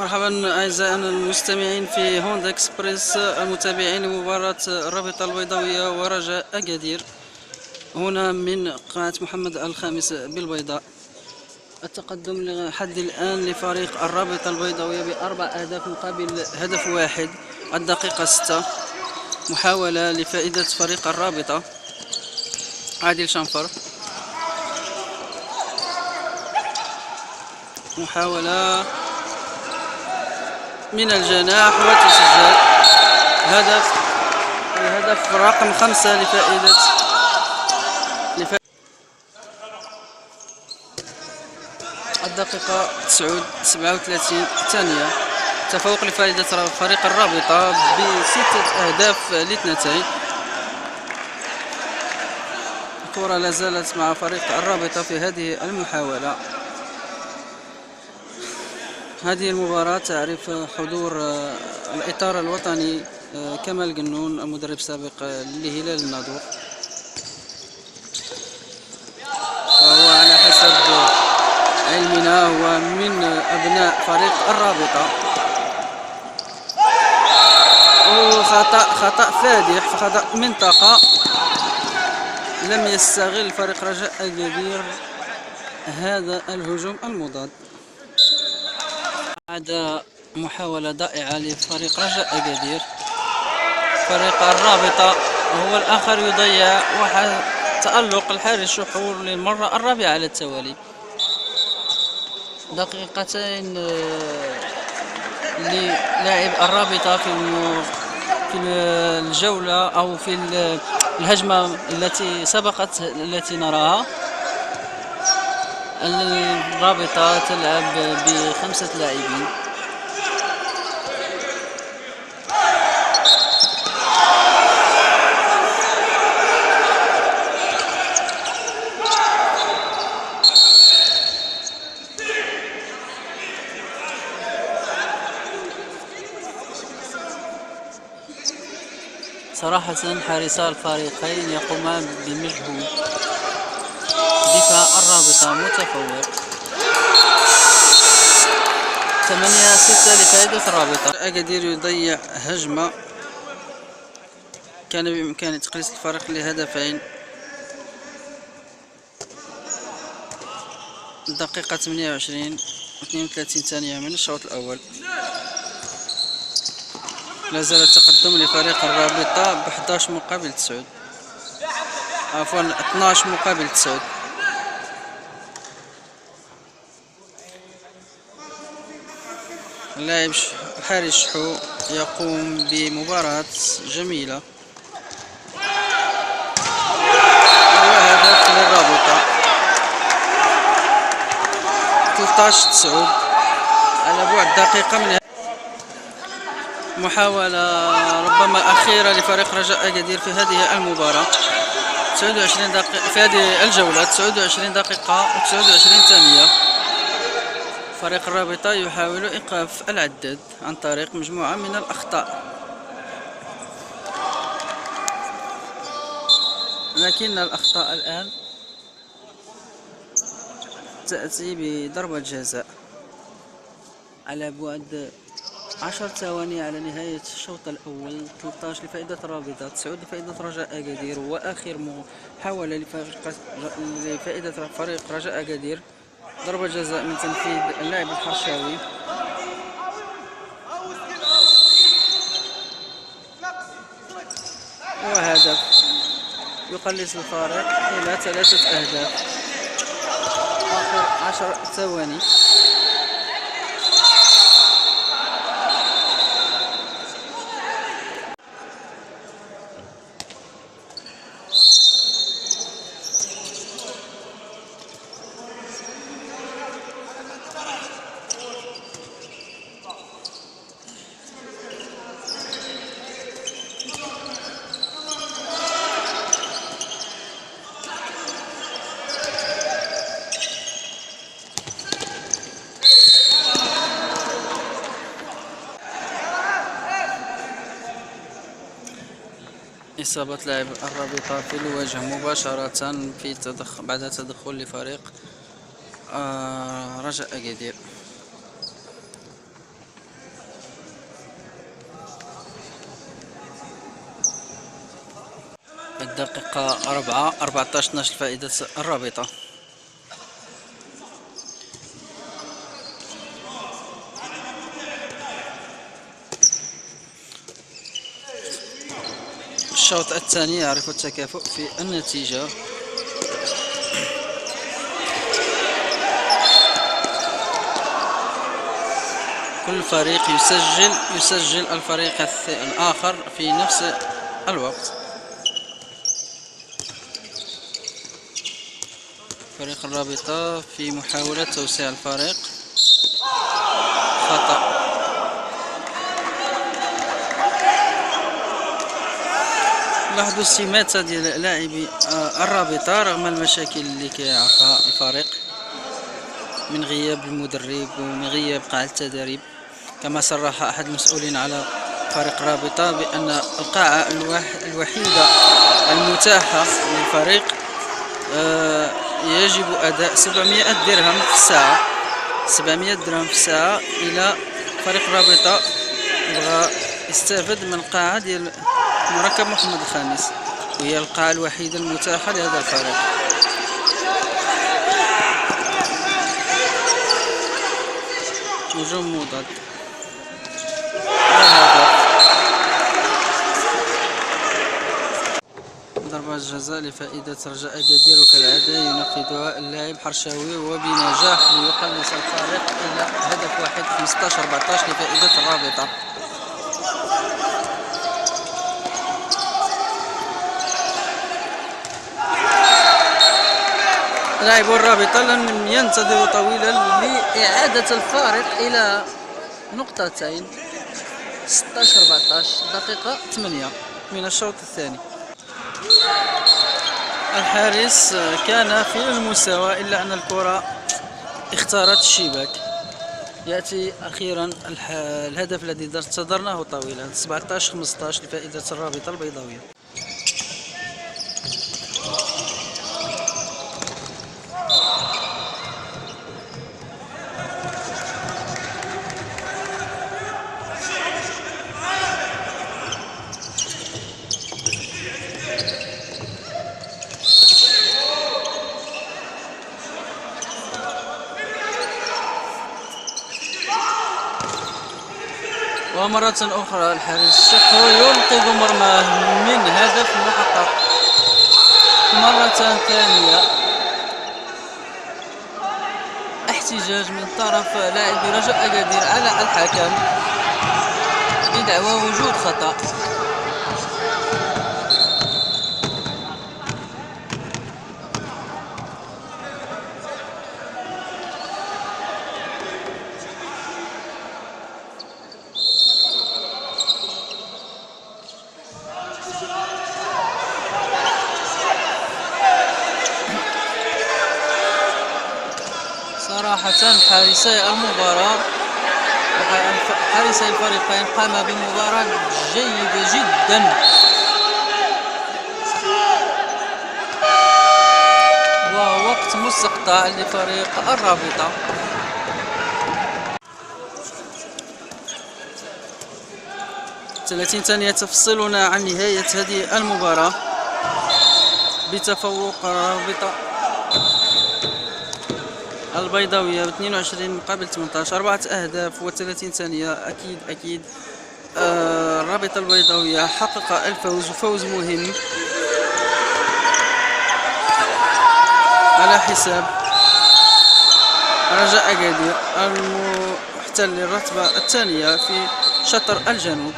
مرحبا أعزائنا المستمعين في هوندا إكسبريس، المتابعين لمباراة الرابطة البيضاوية ورجاء أكادير هنا من قاعة محمد الخامس بالبيضاء. التقدم لحد الآن لفريق الرابطة البيضاوية بأربع أهداف مقابل هدف واحد. الدقيقة 6، محاولة لفائدة فريق الرابطة. عادل شنفر، محاولة من الجناح وتسجل الهدف رقم 5 لفائدة الدقيقة 37 ثانية. تفوق لفائدة فريق الرابطة ب6 أهداف ل2. الكرة لا زالت مع فريق الرابطة في هذه المحاولة. هذه المباراة تعرف حضور الإطار الوطني كمال جنون، المدرب السابق لهلال الناظور، وهو على حسب علمنا هو من أبناء فريق الرابطة. خطأ فادح في خطأ منطقة، لم يستغل فريق رجاء أكادير هذا الهجوم المضاد. بعد محاولة ضائعة لفريق رجاء أكادير، فريق الرابطة هو الآخر يضيع، وتألق الحارس شحور للمرة الرابعة على التوالي. دقيقتين للاعب الرابطة في الجولة أو في الهجمة التي سبقت التي نراها. الرابطة تلعب ب5 لاعبين. صراحة حارسا الفريقين يقومان بمجهود. دفاع الرابطة متفوق 8-6 لفائدة الرابطة. أكادير يضيع هجمة كان بإمكانه تقليص الفريق لهدفين. الدقيقة 28 32 ثانية من الشوط الأول. لا زال التقدم لفريق الرابطة ب11 مقابل 9، عفوا 12 مقابل 9. اللاعب حارس شحو يقوم بمباراة جميلة، وهدف للرابطة 13-9 على بعد دقيقة من محاولة ربما أخيرة لفريق رجاء أكادير في هذه المباراة. 29 دقيقة في هذه الجولة، 29 دقيقة و29 ثانية. فريق الرابطة يحاول إيقاف العداد عن طريق مجموعة من الأخطاء، لكن الأخطاء الآن تأتي بضربة جزاء على بعد 10 ثواني على نهاية الشوط الأول. 13 لفائدة الرابطة، 9 لفائدة رجاء أكادير، وآخر محاولة لفائدة فريق رجاء أكادير ضربة جزاء من تنفيذ اللاعب الحرشاوي. وهدف يقلص الفارق إلى 3 أهداف. آخر 10 ثواني. إصابة لاعب الرابطة في الوجه مباشرة بعد تدخل لفريق رجاء أكادير. الدقيقة 14 لفائدة الرابطة. الشوط الثاني يعرف التكافؤ في النتيجة. كل فريق يسجل الفريق الآخر في نفس الوقت. فريق الرابطة في محاولة توسيع الفريق، خطأ. لاحظوا السمات ديال لاعبي الرابطة رغم المشاكل اللي كيعرفها الفريق من غياب المدرب ومن غياب قاعة التدريب، كما صرح أحد المسؤولين على فريق الرابطة بأن القاعة الوحيدة المتاحة للفريق يجب أداء 700 درهم في الساعة، 700 درهم في الساعة. إلى فريق الرابطة بغى يستافد من القاعة ديال مركب محمد الخامس، وهي القاعة الوحيدة المتاحة لهذا الفريق. هجوم مضاد، ضربة جزاء لفائدة رجاء أكادير، وكالعادة ينفذها اللاعب حرشاوي وبنجاح ليقلص الفارق إلى هدف واحد، 15-14 لفائدة الرابطة. لاعبو الرابطة لم ينتظروا طويلا لإعادة الفارق إلى نقطتين. 16-14 دقيقة 8 من الشوط الثاني. الحارس كان في المستوى إلا أن الكرة اختارت الشباك. يأتي أخيرا الهدف الذي انتظرناه طويلا، 17-15 لفائدة الرابطة البيضاوية. ومرة أخرى الحارس الشقو ينقذ مرماه من هدف محقق. مرة ثانية احتجاج من طرف لاعب رجاء أكادير على الحكم بدعوى وجود خطأ. صراحة حارسي المباراة، حارسي الفريقين قاما بمباراة جيدة جدا، ووقت مستقطع لفريق الرابطة. ثلاثين ثانية تفصلنا عن نهاية هذه المباراة بتفوق الرابطة البيضاوية ب 22 مقابل 18، 4 أهداف و30 ثانية. أكيد الرابطة البيضاوية حقق الفوز، وفوز مهم على حساب رجاء أكادير المحتل الرتبة الثانية في شطر الجنوب.